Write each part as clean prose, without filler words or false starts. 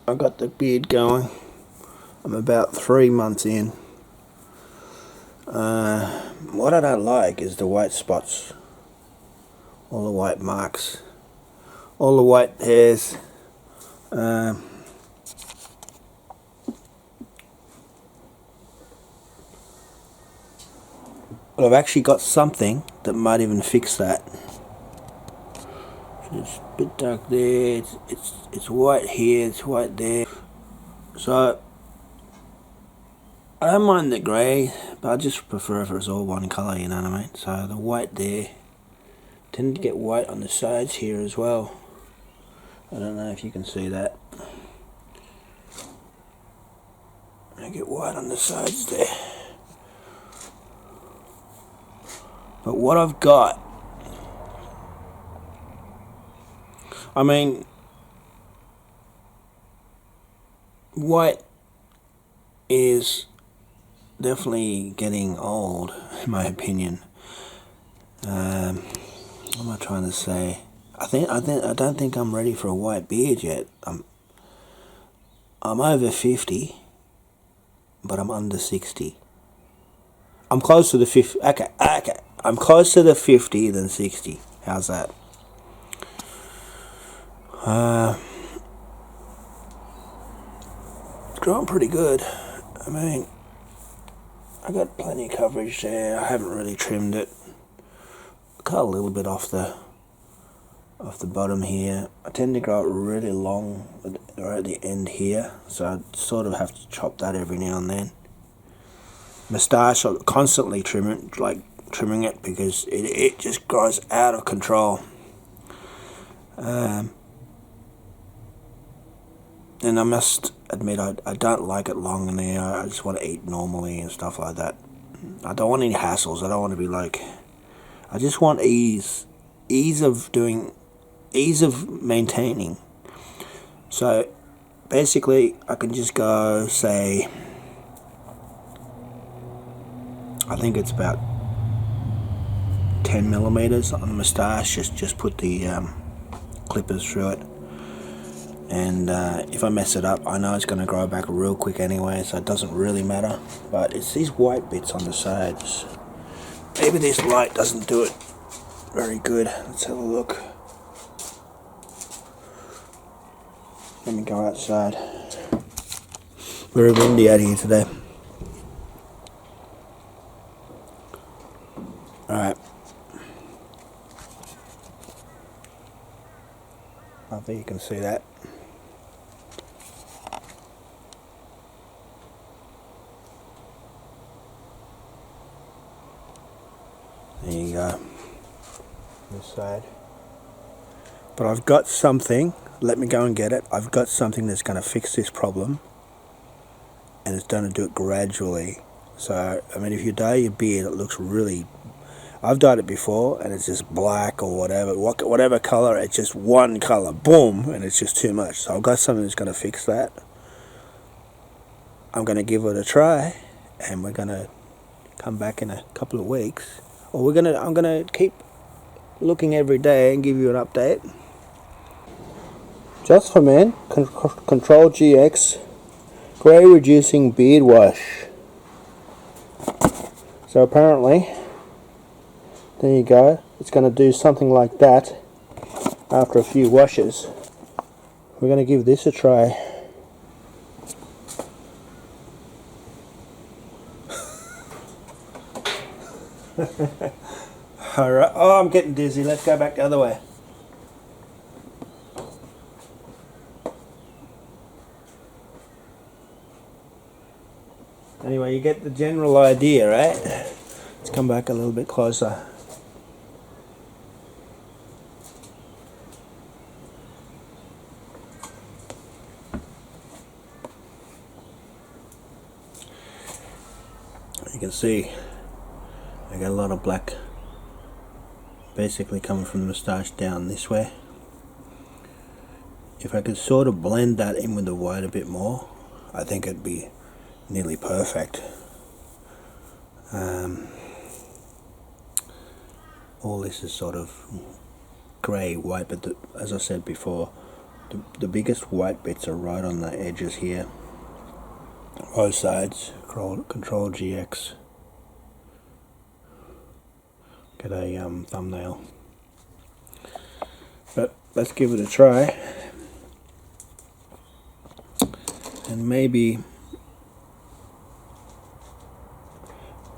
I got the beard going. I'm about 3 months in. What I don't like is the white spots, all the white marks, all the white hairs. But I've actually got something that might even fix that. It's a bit dark there. It's white here. It's white there. So I don't mind the grey, but I just prefer if it's all one colour. You know what I mean? So the white there. Tend to get white on the sides here as well. I don't know if you can see that. I get white on the sides there. But what I've got, I mean, white is definitely getting old, in my opinion. What am I trying to say? I don't think I'm ready for a white beard yet. I'm over 50, but I'm under 60. I'm close to the 50. Okay. I'm closer to 50 than 60. How's that? It's growing pretty good. I mean, I got plenty of coverage there. I haven't really trimmed it. Cut a little bit off the bottom here. I tend to grow it really long right at the end here, so I sort of have to chop that every now and then. Moustache, I constantly trimming it because it just grows out of control. And I must admit, I don't like it long in there. I just want to eat normally and stuff like that. I don't want any hassles. I don't want to be like... I just want ease of maintaining. So basically, I can just go, say, I think it's about 10 millimeters on the moustache. Just put the clippers through it. And if I mess it up, I know it's going to grow back real quick anyway, so it doesn't really matter. But it's these white bits on the sides. Maybe this light doesn't do it very good. Let's have a look. Let me go outside. Very windy out here today. Alright. I think you can see that. There you go. This side. But I've got something. Let me go and get it. I've got something that's going to fix this problem. And it's going to do it gradually. So, I mean, if you dye your beard, it looks really... I've dyed it before, and it's just black or whatever colour. It's just one colour. Boom! And it's just too much. So I've got something that's going to fix that. I'm going to give it a try. And we're going to come back in a couple of weeks. Or I'm going to keep looking every day and give you an update. Just for men, Control GX Grey Reducing Beard Wash. So apparently, there you go, it's going to do something like that after a few washes. We're going to give this a try. Alright, oh, I'm getting dizzy. Let's go back the other way. Anyway, you get the general idea, right? Let's come back a little bit closer. You can see I got a lot of black basically coming from the moustache down this way. If I could sort of blend that in with the white a bit more, I think it'd be nearly perfect. All this is sort of grey white, but as I said before, The biggest white bits are right on the edges here. Both sides. Control GX. Get a thumbnail. But let's give it a try. And maybe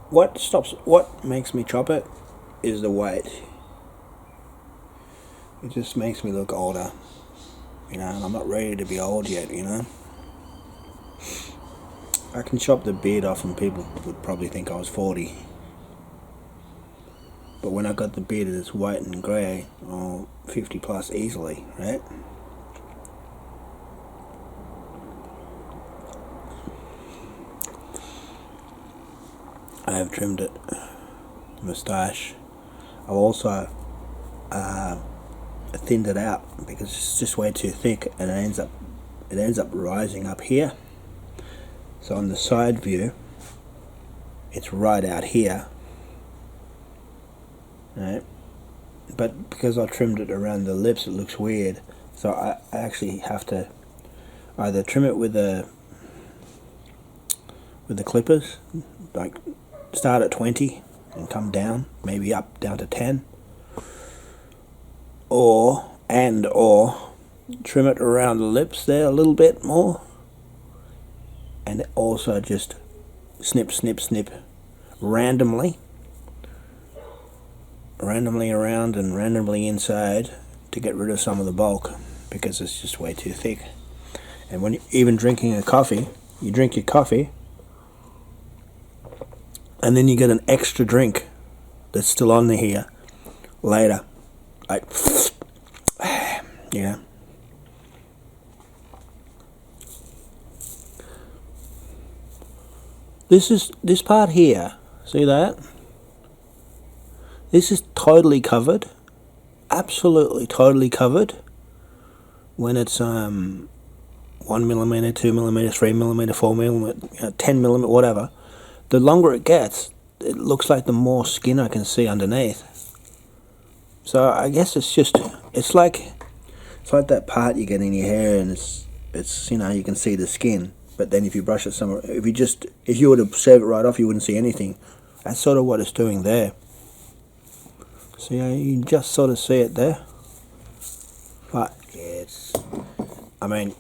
what makes me chop it is the weight. It just makes me look older. You know, and I'm not ready to be old yet, you know. I can chop the beard off and people would probably think I was 40. But when I got the beard that's white and grey, 50 plus easily, right? I have trimmed it, the moustache. I've also thinned it out because it's just way too thick, and it ends up rising up here. So on the side view, it's right out here, right? But because I trimmed it around the lips, it looks weird. So I actually have to either trim it with the clippers, like start at 20 and come down, maybe up down to 10, or trim it around the lips there a little bit more, and also just snip randomly around and randomly inside to get rid of some of the bulk, because it's just way too thick. And when you're even drinking a coffee, you drink your coffee and then you get an extra drink that's still on here later, like, you know. This part here, see that? This is totally covered, absolutely totally covered when it's 1 millimeter, 2 millimeter, 3 millimeter, 4 millimeter, 10 millimeter, whatever. The longer it gets, it looks like the more skin I can see underneath. So I guess it's like that part you get in your hair, and it's you know, you can see the skin. But then if you brush it somewhere, if you were to shave it right off, you wouldn't see anything. That's sort of what it's doing there. So yeah, you can just sort of see it there. But yeah, I mean,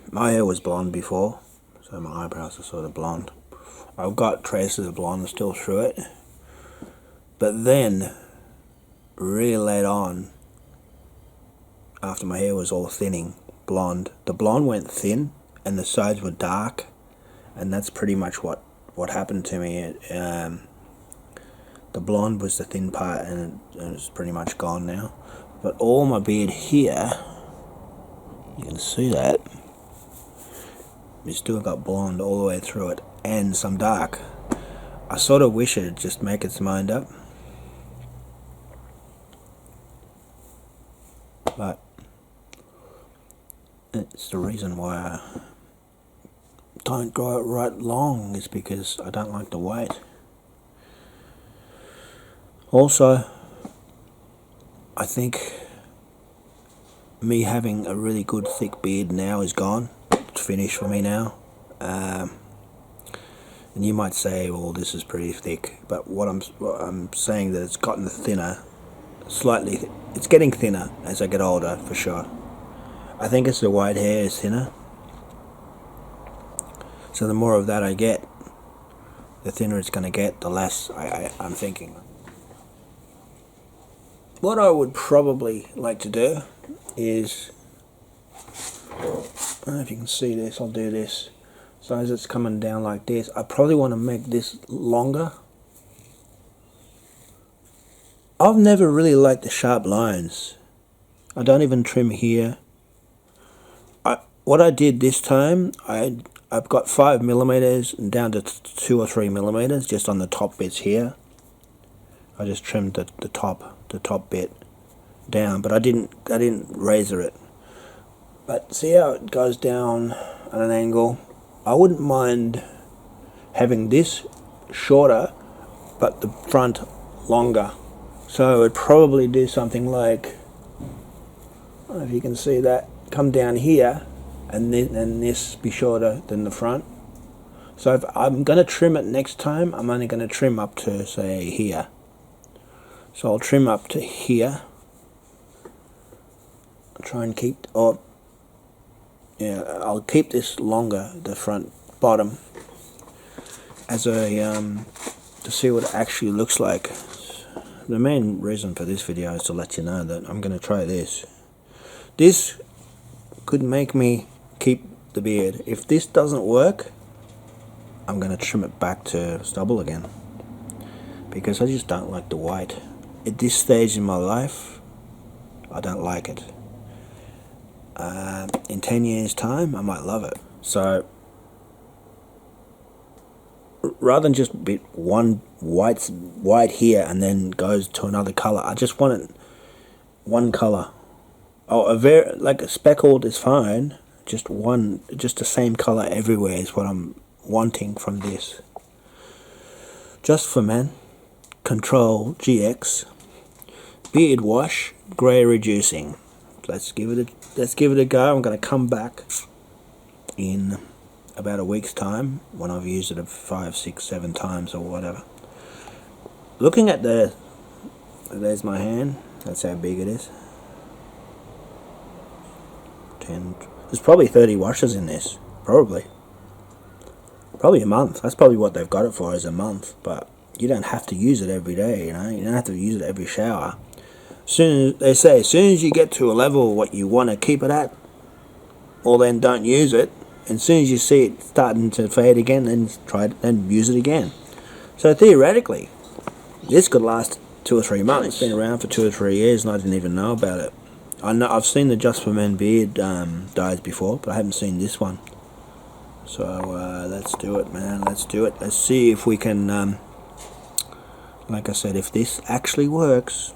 my hair was blonde before, so my eyebrows are sort of blonde. I've got traces of blonde still through it. But then, really late on, after my hair was all thinning, blonde, the blonde went thin and the sides were dark, and that's pretty much what happened to me. The blonde was the thin part, and it's pretty much gone now. But all my beard here, you can see that, you still got blonde all the way through it, and some dark. I sort of wish it'd just make its mind up, but it's the reason why I don't grow it right long, is because I don't like the weight. Also, I think me having a really good thick beard now is gone. It's finished for me now. And you might say, well, this is pretty thick, but what I'm saying that it's gotten thinner slightly. It's getting thinner as I get older, for sure. I think it's the white hair is thinner. So the more of that I get, the thinner it's going to get, the less I'm thinking. What I would probably like to do is, I don't know if you can see this, I'll do this. So as it's coming down like this, I probably want to make this longer. I've never really liked the sharp lines. I don't even trim here. What I did this time, I've got 5 millimeters and down to 2 or 3 millimeters just on the top bits here. I just trimmed the top bit down, but I didn't razor it. But see how it goes down at an angle? I wouldn't mind having this shorter, but the front longer. So I'd probably do something like, I don't know if you can see that, come down here, and this be shorter than the front. So if I'm going to trim it next time, I'm only going to trim up to, say, here. So I'll trim up to here. I'll try and keep, I'll keep this longer, the front bottom, as a to see what it actually looks like. The main reason for this video is to let you know that I'm going to try this. This could make me keep the beard. If this doesn't work, I'm going to trim it back to stubble again, because I just don't like the white. At this stage in my life, I don't like it. In 10 years time, I might love it. So rather than just be one white here and then goes to another color, I just want it one color. Oh, like a speckled is fine. Just the same color everywhere is what I'm wanting from this. Just for men, Control GX, beard wash, grey reducing. Let's give it a go. I'm going to come back in about a week's time when I've used it 5, 6, 7 times or whatever. Looking at there's my hand. That's how big it is. 10. There's probably 30 washes in this. Probably a month. That's probably what they've got it for, is a month. But you don't have to use it every day. You don't have to use it every shower. They say as soon as you get to a level what you want to keep it at, well then don't use it. And as soon as you see it starting to fade again, then use it again. So theoretically, this could last 2 or 3 months. It's been around for 2 or 3 years, and I didn't even know about it. I've seen the Just for Men beard dyes before, but I haven't seen this one. So let's do it, man. Let's do it. Let's see if we can. Like I said, if this actually works,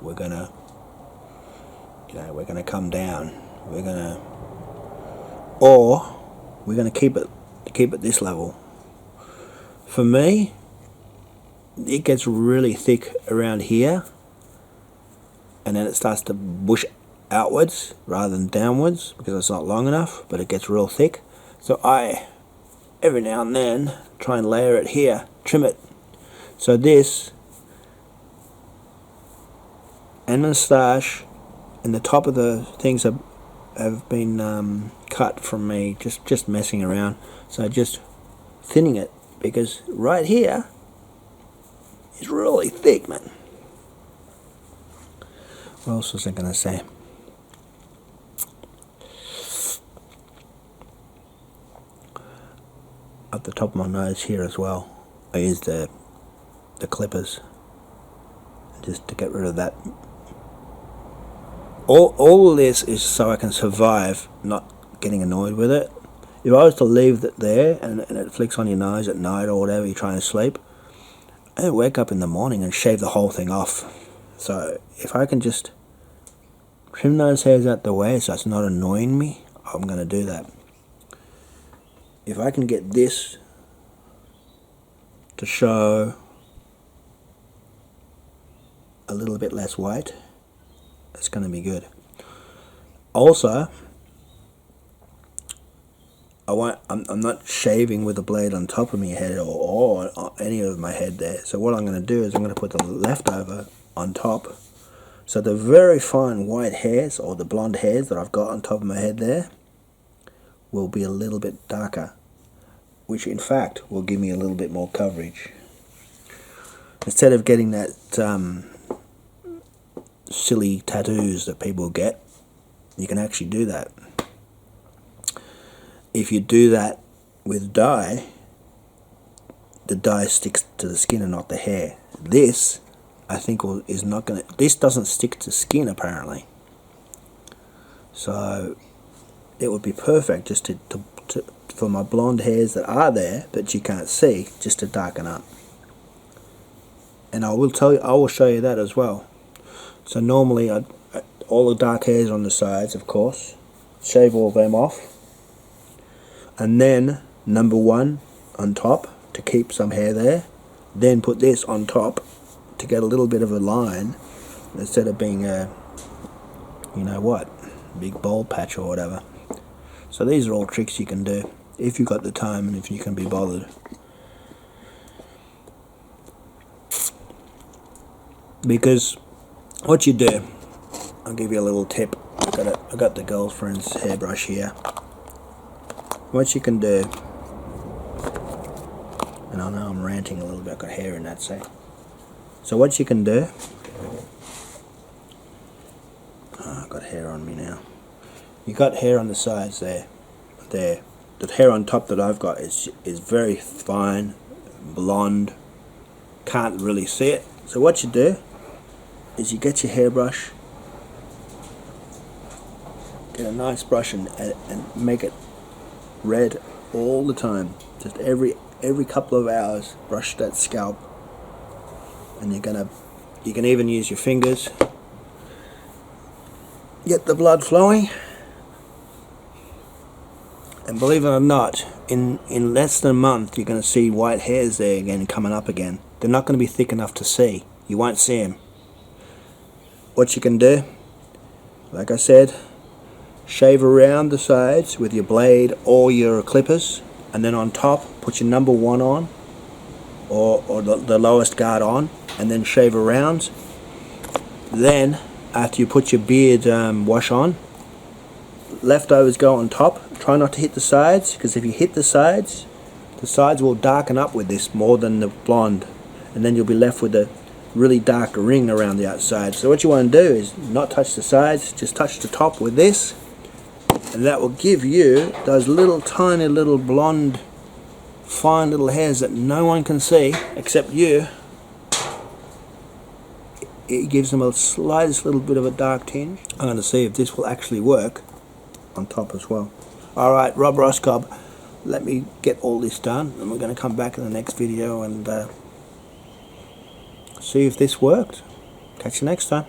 we're gonna come down. We're gonna keep it this level. For me, it gets really thick around here, and then it starts to bush outwards rather than downwards because it's not long enough, but it gets real thick. So I, every now and then, try and layer it here, trim it. So this and the moustache and the top of the things have been cut from me just messing around. So just thinning it, because right here is really thick, man. What else was I going to say? Up the top of my nose here as well, I used the clippers just to get rid of that. All of this is so I can survive not getting annoyed with it. If I was to leave it there and it flicks on your nose at night or whatever, you're trying to sleep, I wake up in the morning and shave the whole thing off. So if I can just trim those hairs out the way so it's not annoying me, I'm going to do that. If I can get this to show a little bit less white, it's going to be good. Also, I'm not shaving with a blade on top of my head or any of my head there. So what I'm going to do is I'm going to put the leftover on top. So the very fine white hairs, or the blonde hairs that I've got on top of my head there, will be a little bit darker, which in fact will give me a little bit more coverage. Instead of getting that silly tattoos that people get, you can actually do that. If you do that with dye, the dye sticks to the skin and not the hair. This, I think, is not going to... This doesn't stick to skin, apparently. So it would be perfect just for my blonde hairs that are there, but you can't see, just to darken up. And I will show you that as well. So normally, all the dark hairs on the sides, of course, shave all of them off. And then, number 1 on top, to keep some hair there. Then put this on top to get a little bit of a line, instead of being a, you know what. big bald patch or whatever. So these are all tricks you can do if you've got the time and if you can be bothered. Because what you do, I'll give you a little tip. I got the girlfriend's hairbrush here. What you can do, and I know I'm ranting a little bit, I've got hair in that side. So what you can do, I've got hair on me now. You got hair on the sides there. The hair on top that I've got is very fine, blonde, can't really see it. So what you do is you get your hairbrush, get a nice brush and make it red all the time. Just every couple of hours, brush that scalp, and you can even use your fingers. Get the blood flowing, and believe it or not, in less than a month you're going to see white hairs there again, coming up again. They're not going to be thick enough to see. You won't see them. What you can do, like I said, shave around the sides with your blade or your clippers, and then on top put your number 1 on, or the lowest guard on, and then shave around. Then after you put your beard wash on, leftovers go on top. Try not to hit the sides, because if you hit the sides will darken up with this more than the blonde, and then you'll be left with a really dark ring around the outside. So what you want to do is not touch the sides, just touch the top with this, and that will give you those little tiny little blonde fine little hairs that no one can see except you. It gives them a slightest little bit of a dark tinge. I'm going to see if this will actually work on top as well. Alright, Rob Roscob, let me get all this done, and we're going to come back in the next video and see if this worked. Catch you next time.